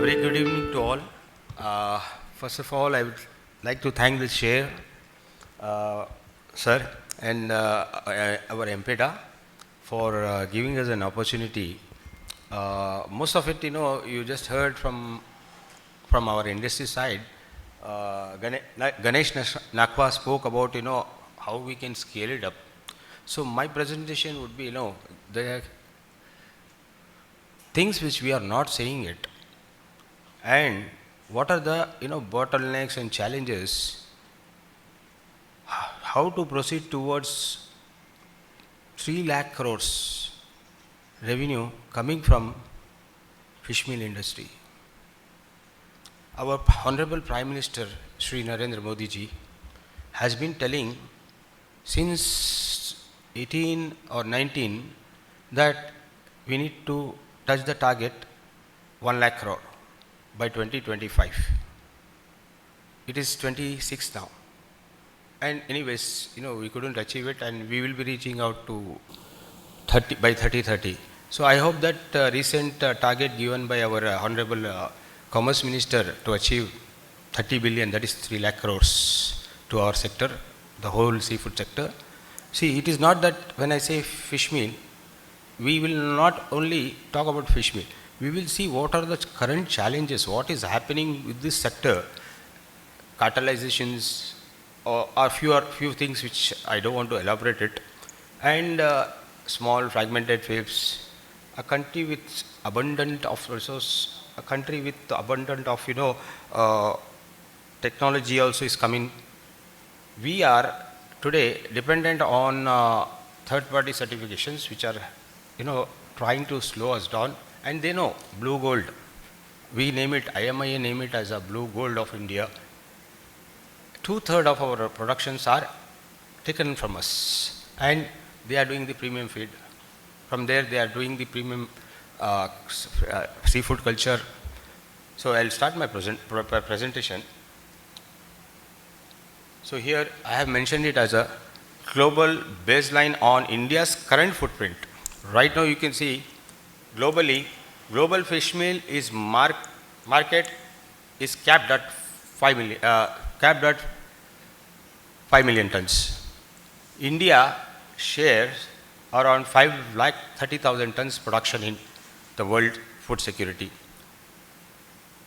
very good evening to all. First of all, I would like to thank the chair, sir, and our MPEDA for giving us an opportunity. Most of it, you just heard from our industry side. Ganesh Nakwa spoke about, how we can scale it up. So my presentation would be, the things which we are not saying it, and what are the bottlenecks and challenges, how to proceed towards 3 lakh crores revenue coming from fish meal industry. Our Honorable Prime Minister Shri Narendra Modi ji has been telling since 18 or 19 that we need to touch the target 1 lakh crore by 2025. It is 26 now. And anyways, we couldn't achieve it, and we will be reaching out to 30 by 3030. So I hope that recent target given by our Honorable Commerce Minister to achieve 30 billion, that is 3 lakh crores to our sector, the whole seafood sector. See, it is not that when I say fish meal, we will not only talk about fish meal. We will see what are the current challenges, what is happening with this sector, cartelizations, or few things which I don't want to elaborate it, and small fragmented waves. A country with abundant of resource, a country with abundant of technology also is coming. We are today dependent on third-party certifications which are trying to slow us down, and they know blue gold. We name it, IMIA name it as a blue gold of India. 2/3 of our productions are taken from us, and they are doing the premium feed. From there, they are doing the premium seafood culture. So I'll start my presentation. So here I have mentioned it as a global baseline on India's current footprint. Right now you can see globally, global fish meal is market is capped at 5 million tons. India shares around 5,30,000 tons production in the world food security.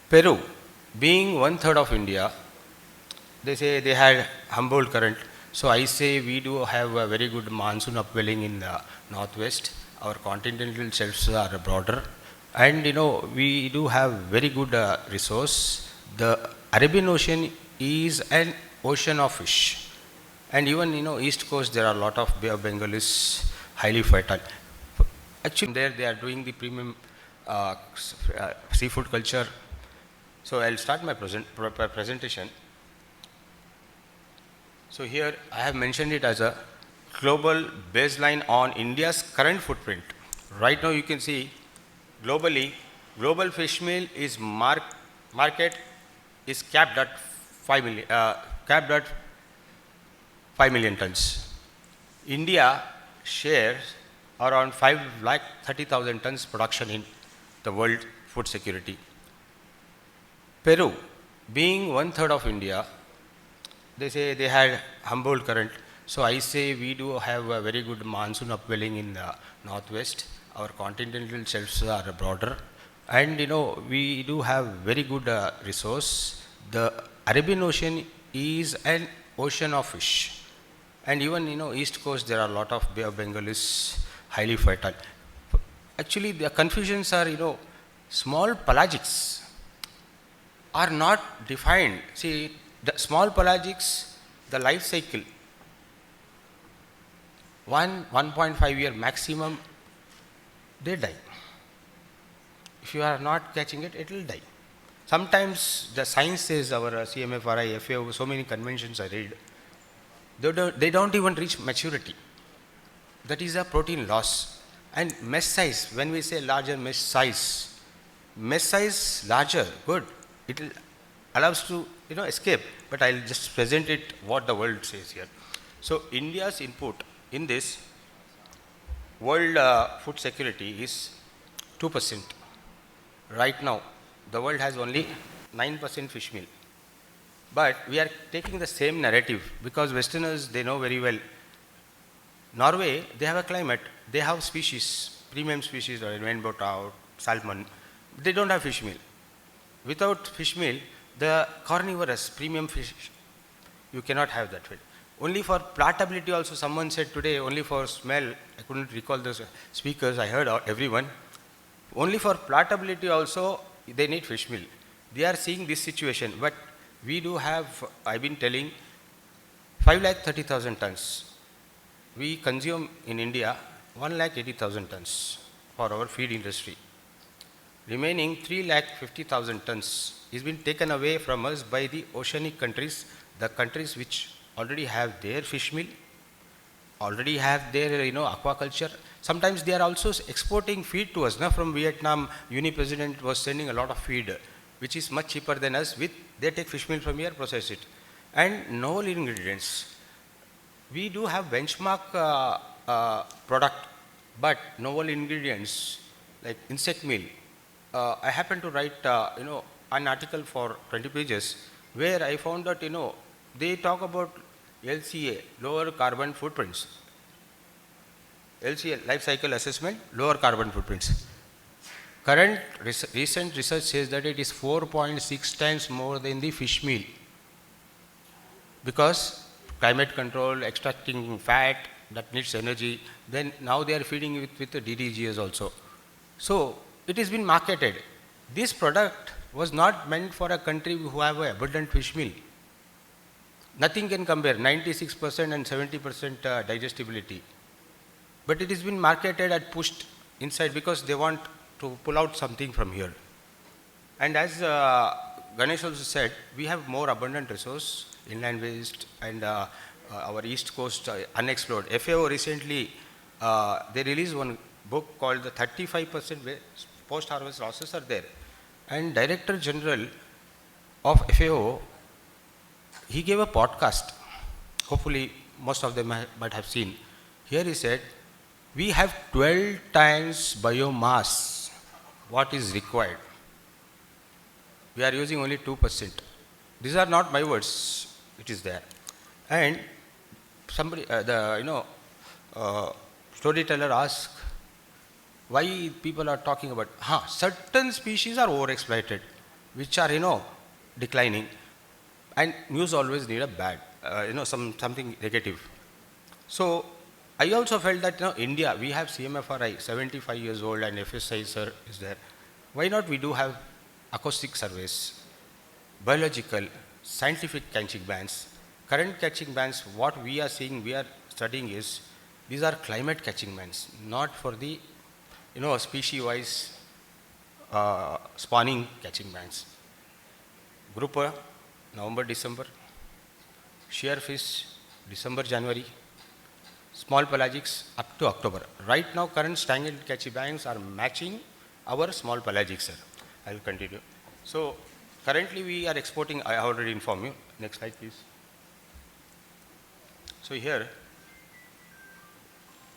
Peru, being 1/3 of India, they say they had Humboldt current. So I say we do have a very good monsoon upwelling in the northwest. Our continental shelves are broader, and we do have very good resource. The Arabian Ocean is an ocean of fish, and even east coast there are a lot of Bay of Bengal is highly fertile. Actually, there they are doing the premium seafood culture. So I'll start my presentation. So here I have mentioned it as a global baseline on India's current footprint. Right now you can see globally, global fish meal is market is capped at 5 million tons. India shares around 5,30,000 tons production in the world food security. Peru, being 1/3 of India, they say they had Humboldt current. So I say we do have a very good monsoon upwelling in the northwest. Our continental shelves are broader, and we do have very good resource. The Arabian Ocean is an ocean of fish, and even east coast there are a lot of Bay of Bengal is highly fertile. Actually, the confusions are small pelagics are not defined. See, the small pelagics, the life cycle 1.5 year maximum, they die. If you are not catching it, it will die. Sometimes the science says, our CMFRI, FAO, so many conventions I read, they don't even reach maturity. That is a protein loss. And mesh size, when we say larger mesh size larger, good. It will allows to escape, but I'll just present it what the world says here. So India's input in this world food security is 2%. Right now, the world has only 9% fish meal. But we are taking the same narrative because Westerners, they know very well. Norway, they have a climate, they have species, premium species, or rainbow trout, salmon. They don't have fish meal. Without fish meal, the carnivorous premium fish, you cannot have that way. Only for palatability also, someone said today, only for smell, I couldn't recall the speakers, I heard everyone. Only for palatability also, they need fish meal. They are seeing this situation, but we do have, I've been telling, 5,30,000 tons. We consume in India 1,80,000 tons for our feed industry. Remaining 3,50,000 tons is been taken away from us by the oceanic countries, the countries which already have their fish meal, already have their aquaculture. Sometimes they are also exporting feed to us. Now from Vietnam, Uni President was sending a lot of feed, which is much cheaper than us. They take fish meal from here, process it. And novel ingredients. We do have benchmark product, but novel ingredients like insect meal. I happened to write an article for 20 pages where I found that they talk about LCA, lower carbon footprints. LCA, life cycle assessment, lower carbon footprints. Current recent research says that it is 4.6 times more than the fish meal, because climate control, extracting fat that needs energy, then now they are feeding it with the DDGS also. So it has been marketed. This product was not meant for a country who have an abundant fish meal. Nothing can compare, 96% and 70% digestibility. But it has been marketed and pushed inside because they want to pull out something from here. And as Ganesh also said, we have more abundant resource, inland waste, and our east coast unexplored. FAO recently, they released one book called the 35% post-harvest losses are there. And Director General of FAO, he gave a podcast. Hopefully, most of them might have seen. Here he said, we have 12 times biomass what is required. We are using only 2%. These are not my words. It is there. And somebody, storyteller asked, why people are talking about, certain species are overexploited, which are, declining. And news always need a bad, something negative. So I also felt that, India, we have CMFRI, 75 years old, and FSI, sir, is there. Why not we do have acoustic surveys, biological, scientific catching bands. Current catching bands, what we are seeing, we are studying is, these are climate catching bands, not for the, species-wise spawning catching bands. Grouper, November, December. Shearfish, December, January. Small pelagics up to October. Right now, current stagnant catching bands are matching our small pelagics, sir. I will continue. So, currently we are exporting, I already informed you. Next slide, please. So, here,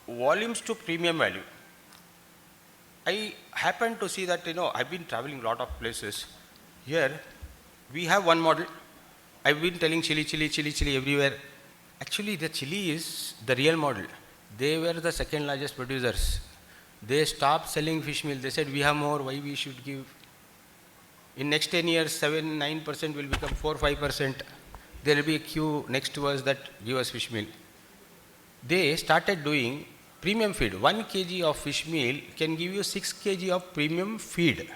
volumes to premium value. I happen to see that, I've been traveling a lot of places. Here, we have one model. I've been telling chili everywhere. Actually, the chili is the real model. They were the second largest producers. They stopped selling fish meal. They said, we have more, why we should give? In next 10 years, 7-9% will become 4-5%. There will be a queue next to us that give us fish meal. They started doing premium feed. 1 kg of fish meal can give you 6 kg of premium feed.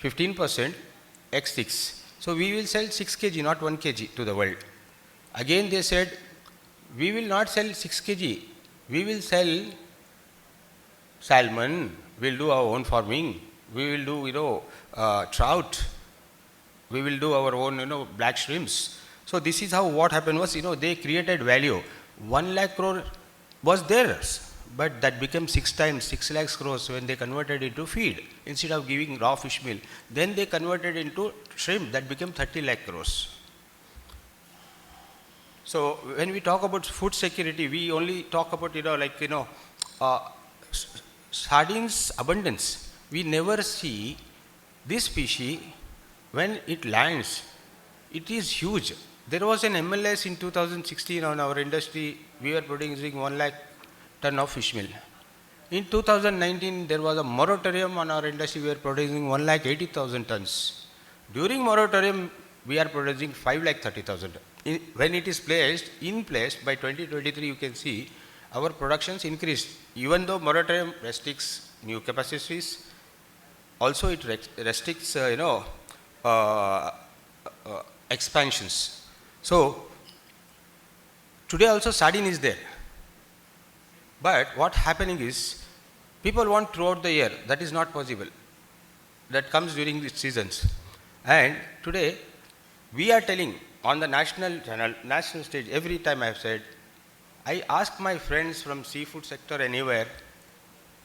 15% x 6. So we will sell 6 kg, not 1 kg to the world. Again they said, we will not sell 6 kg. We will sell salmon. We will do our own farming. We will do, trout. We will do our own, black shrimps. So this is how what happened was, they created value. 1 lakh crore was theirs, but that became 6 times, 6 lakhs crores when they converted into feed instead of giving raw fish meal. Then they converted into shrimp, that became 30 lakh crores. So when we talk about food security, we only talk about, sardines abundance. We never see This species, when it lands, it is huge. There was an MLS in 2016 on our industry. We were producing 1 lakh ton of fish meal. In 2019, there was a moratorium on our industry. We were producing 1 lakh 80,000 tons. During moratorium, we are producing 5 lakh 30,000. When it is in place by 2023, you can see our productions increased. Even though moratorium restricts new capacities, also it restricts, expansions. So, today also sardine is there. But what happening is, people want throughout the year. That is not possible. That comes during the seasons. And today, we are telling on the national channel, national stage, every time I have said, I ask my friends from seafood sector anywhere,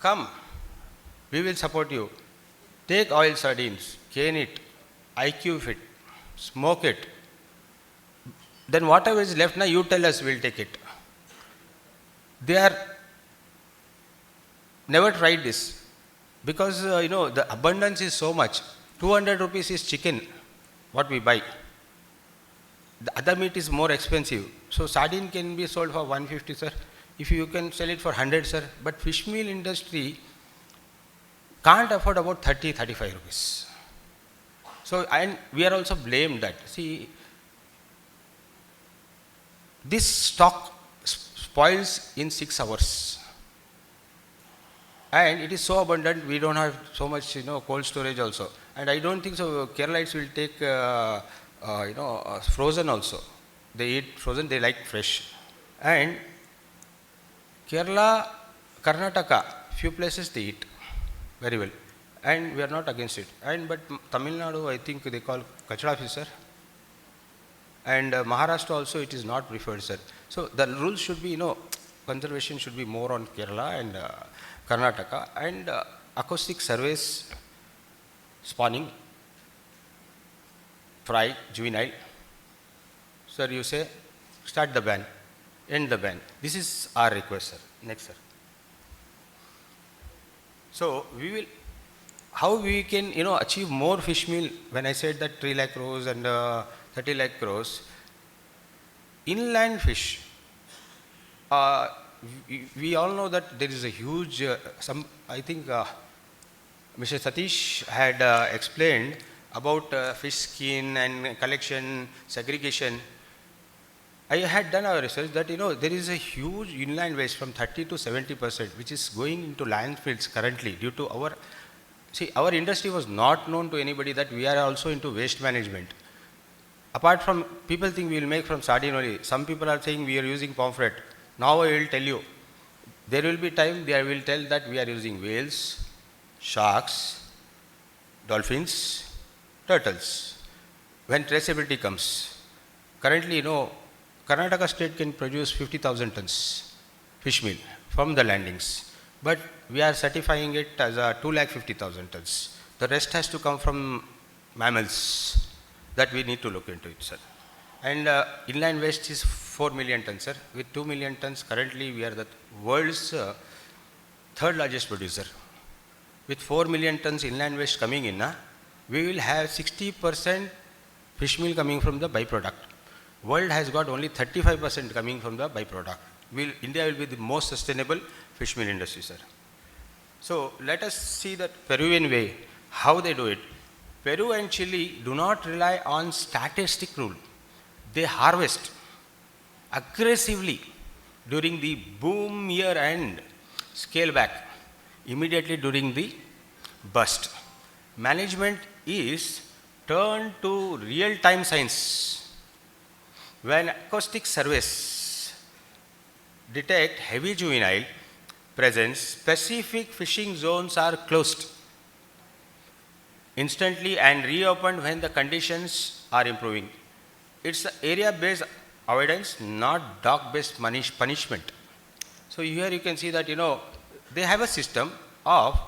come, we will support you. Take oil sardines, cane it, IQ it, smoke it. Then whatever is left now, you tell us, we'll take it. They are never tried this because the abundance is so much. 200 rupees is chicken, what we buy. The other meat is more expensive. So sardine can be sold for 150, sir. If you can sell it for 100, sir. But fish meal industry can't afford about 30, 35 rupees. So, and we are also blamed that. See, this stock spoils in 6 hours. And it is so abundant, we don't have so much, cold storage also. And I don't think so Keralites will take, frozen also. They eat frozen, they like fresh. And Kerala, Karnataka, few places they eat very well. And we are not against it. But Tamil Nadu, I think they call kachada fish, sir. And Maharashtra also, it is not preferred, sir. So the rules should be, conservation should be more on Kerala and Karnataka. And acoustic surveys, spawning, fry, juvenile. Sir, you say, start the ban, end the ban. This is our request, sir. Next, sir. So we will, how we can, achieve more fish meal. When I said that 3 lakh crores and 30 lakh crores, inland fish, we all know that there is a huge, I think Mr. Satish had explained about fish skin and collection, segregation. I had done our research that, there is a huge inland waste from 30 to 70%, which is going into landfills currently due to our industry was not known to anybody that we are also into waste management. Apart from, people think we will make from sardine only. Some people are saying we are using pomfret. Now I will tell you, there will be time they will tell that we are using whales, sharks, dolphins, turtles. When traceability comes, currently, Karnataka state can produce 50,000 tons fish meal from the landings. But we are certifying it as a 250,000 tons. The rest has to come from mammals. That we need to look into it, sir. And inland waste is 4 million tons, sir. With 2 million tons, currently we are the world's third largest producer. With 4 million tons inland waste coming in, we will have 60% fish meal coming from the byproduct. World has got only 35% coming from the byproduct. India will be the most sustainable fish meal industry, sir. So let us see that Peruvian way, how they do it. Peru and Chile do not rely on statistic rule. They harvest aggressively during the boom year and scale back immediately during the bust. Management is turned to real-time science. When acoustic surveys detect heavy juvenile presence, specific fishing zones are closed instantly and reopened when the conditions are improving. It's area-based avoidance, not dog-based punishment. So here you can see that, they have a system of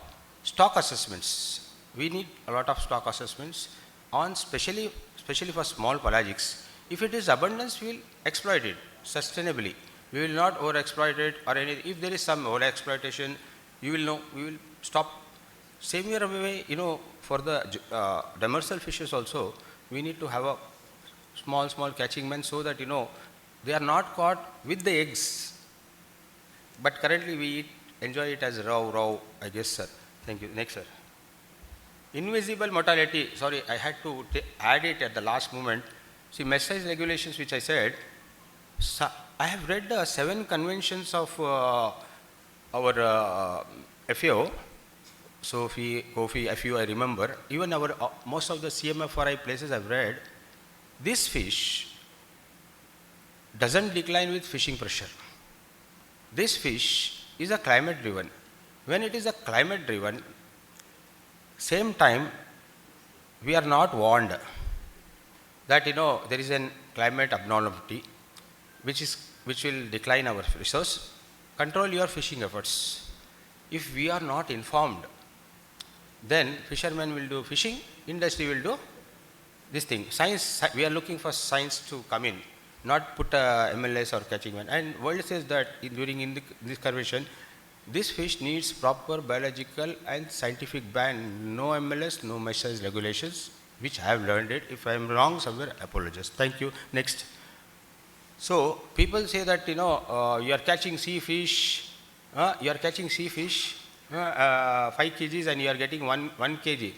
stock assessments. We need a lot of stock assessments on especially for small pelagics. If it is abundance, we will exploit it sustainably. We will not overexploit it or anything. If there is some overexploitation, you will know, we will stop Same way, for the demersal fishes also, we need to have a small catching men so that, they are not caught with the eggs. But currently we enjoy it as raw, I guess, sir. Thank you. Next, sir. Invisible mortality, sorry, I had to add it at the last moment. See, mesh size regulations, which I said, I have read 7 conventions of our FAO, Sophie, Kofi, FAO, I remember. Even our most of the CMFRI places I've read, this fish doesn't decline with fishing pressure. This fish is a climate driven. When it is a climate driven, same time we are not warned that there is a climate abnormality which will decline our resource. Control your fishing efforts. If we are not informed, then fishermen will do fishing, industry will do this thing. Science, we are looking for science to come in, not put MLS or catching one. And world says that during this convention, this fish needs proper biological and scientific ban. No MLS, no mesh size regulations, which I have learned it. If I am wrong somewhere, apologize. Thank you. Next. So people say that you are catching sea fish, 5 kgs and you are getting 1 kg.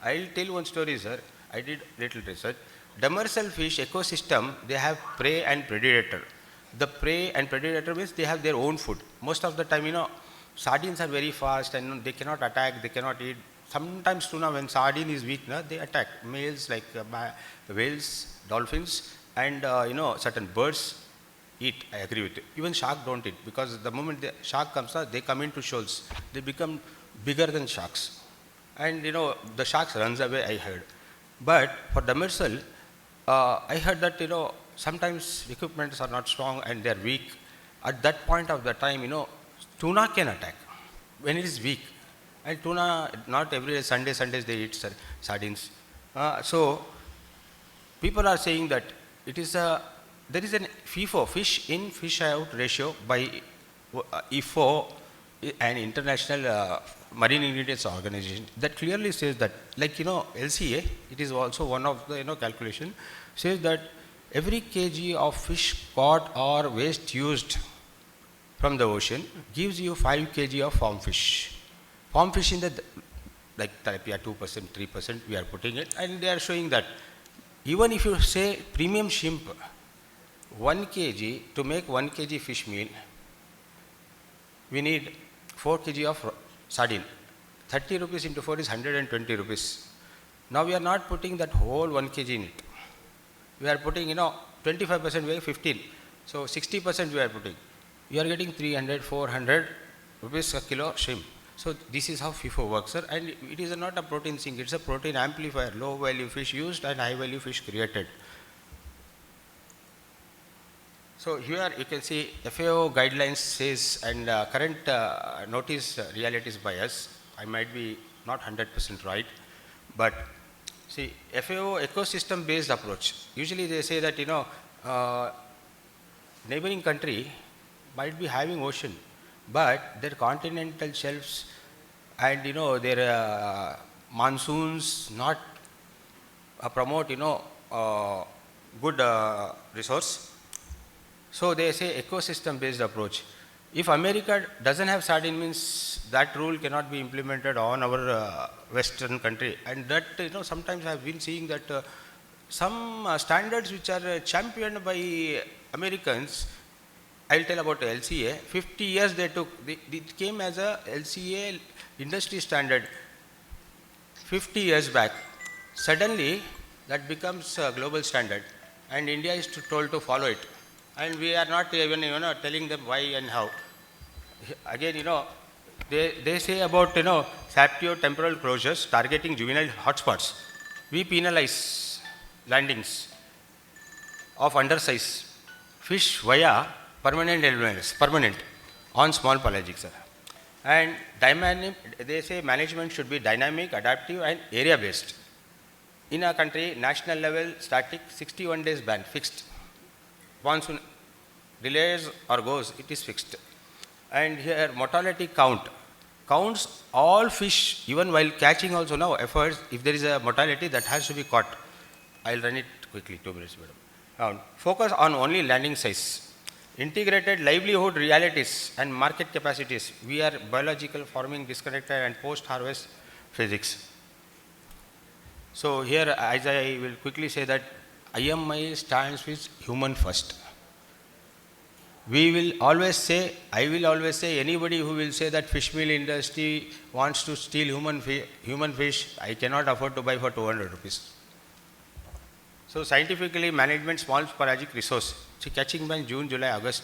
I will tell one story, sir. I did little research. Demersal fish ecosystem, they have prey and predator. The prey and predator means they have their own food. Most of the time, sardines are very fast and they cannot attack, they cannot eat. Sometimes tuna, when sardine is weak, they attack. Males like whales, dolphins, and certain birds eat. I agree with you. Even shark don't eat, because the moment the shark comes, they come into shoals. They become bigger than sharks. And the sharks runs away, I heard. But for demersal, I heard that sometimes equipments are not strong and they are weak. At that point of the time, tuna can attack when it is weak. And tuna, not every day, Sundays they eat sardines. So people are saying that it is there is an FIFO, fish in fish out ratio, by IFO, an international marine ingredients organization, that clearly says that, like LCA, it is also one of the calculation, says that every kg of fish caught or waste used from the ocean gives you 5 kg of farm fish. Farm fish in the, like tilapia, 2%, 3% we are putting it, and they are showing that even if you say premium shrimp, 1 kg, to make 1 kg fish meal, we need 4 kg of sardine. 30 rupees into 4 is 120 rupees. Now we are not putting that whole 1 kg in it. We are putting, 25% weight, 15. So 60% we are putting. We are getting 300, 400 rupees a kilo shrimp. So this is how FIFO works, sir. And it is not a protein sink, it's a protein amplifier. Low value fish used and high value fish created. So here you can see FAO guidelines says, and current notice realities by us. I might be not 100% right, but see, FAO ecosystem based approach. Usually they say that neighboring country might be having ocean, but their continental shelves and their monsoons not promote good resource. So they say ecosystem based approach. If America doesn't have sardine, means that rule cannot be implemented on our western country. And that sometimes I have been seeing that some standards which are championed by Americans. I'll tell about LCA. 50 years they took. It came as a LCA industry standard 50 years back. Suddenly that becomes a global standard, and India is told to follow it. And we are not even telling them why and how. Again, they say about sapio-temporal closures targeting juvenile hotspots. We penalize landings of undersize fish via permanent elements, on small pelagic, sir. And they say management should be dynamic, adaptive, and area based. In a country, national level, static, 61 days ban, fixed. Monsoon delays or goes, it is fixed. And here mortality count counts all fish, even while catching also now efforts, if there is a mortality that has to be caught. I'll run it quickly, 2 minutes, madam. Focus on only landing size. Integrated livelihood realities and market capacities. We are biological, farming, disconnected and post-harvest physics. So here, as I will quickly say that IMIA stands with human first. We will always say, I will always say, anybody who will say that fish meal industry wants to steal human fish, I cannot afford to buy for 200 rupees. So scientifically, management small pelagic resource. See, catching by June, July, August,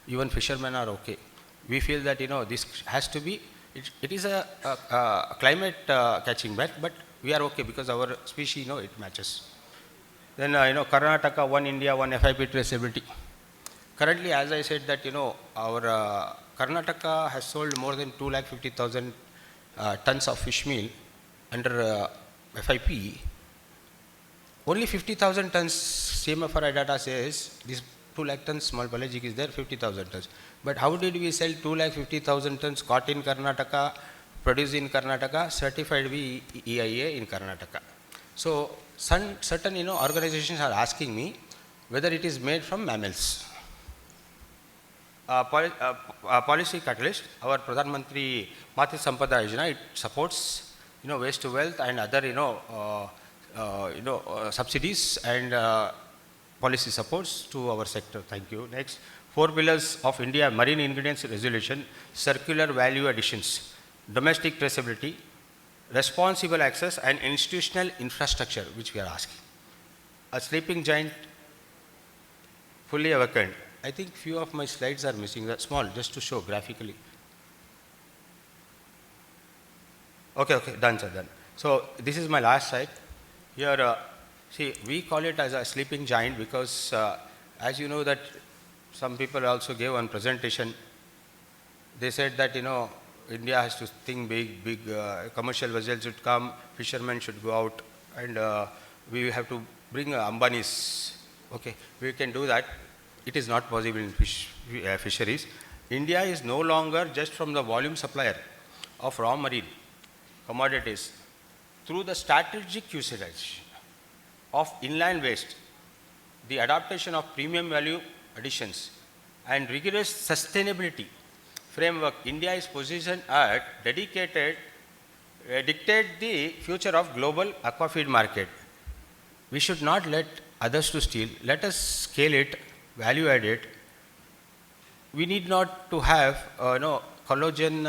even fishermen are okay. We feel that, this has to be, it is a climate catching ban, but we are okay because our species, it matches. Then, Karnataka, one India, one FIP traceability. Currently, as I said that, our Karnataka has sold more than 250,000 tons of fish meal under FIP. Only 50,000 tons, CMFRI data says, this 2 lakh tons small pelagic is there, 50,000 tons. But how did we sell 250,000 tons caught in Karnataka, produced in Karnataka, certified by EIA in Karnataka? So, certain organizations are asking me whether it is made from mammals. Policy catalyst, our Pradhan Mantri Matsya Sampada Yojana, it supports waste to wealth and other subsidies and policy supports to our sector. Thank you. Next, 4 pillars of India marine ingredients resolution, circular value additions, domestic traceability, responsible access and institutional infrastructure, which we are asking. A sleeping giant fully awakened. I think few of my slides are missing, that small, just to show graphically. Okay, done, sir, done. So this is my last slide. Here, see, we call it as a sleeping giant because, as you know that some people also gave one presentation. They said that, India has to think big commercial vessels should come, fishermen should go out, and we have to bring Ambani's. Okay, we can do that. It is not possible in fisheries. India is no longer just from the volume supplier of raw marine commodities. Through the strategic usage of inland waste, the adaptation of premium value additions and rigorous sustainability framework, India is positioned at dictate the future of global aquafeed market. We should not let others to steal. Let us scale it, value add it. We need not to have collagen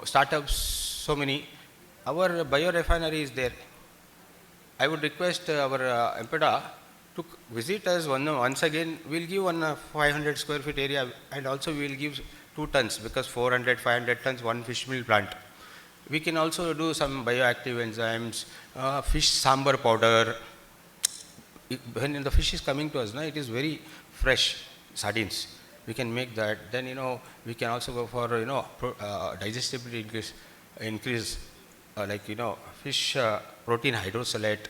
startups, so many. Our biorefinery is there. I would request our MPEDA to visit us once again. We'll give 500 square feet area, and also we will give 2 tons because 400, 500 tons, one fish meal plant. We can also do some bioactive enzymes, fish sambar powder. When the fish is coming to us, it is very fresh, sardines. We can make that. Then, we can also go for, digestibility increase like, fish protein hydrosalate,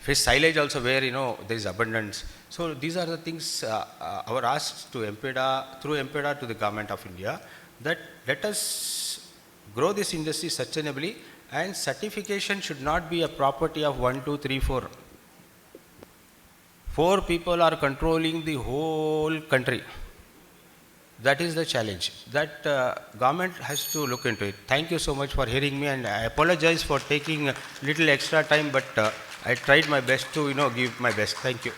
fish silage also where, there is abundance. So these are the things our asks to MPEDA, through MPEDA to the Government of India, that let us grow this industry sustainably, and certification should not be a property of 1, 2, 3, 4. 4 people are controlling the whole country. That is the challenge. That government has to look into it. Thank you so much for hearing me, and I apologize for taking a little extra time, but I tried my best to give my best. Thank you.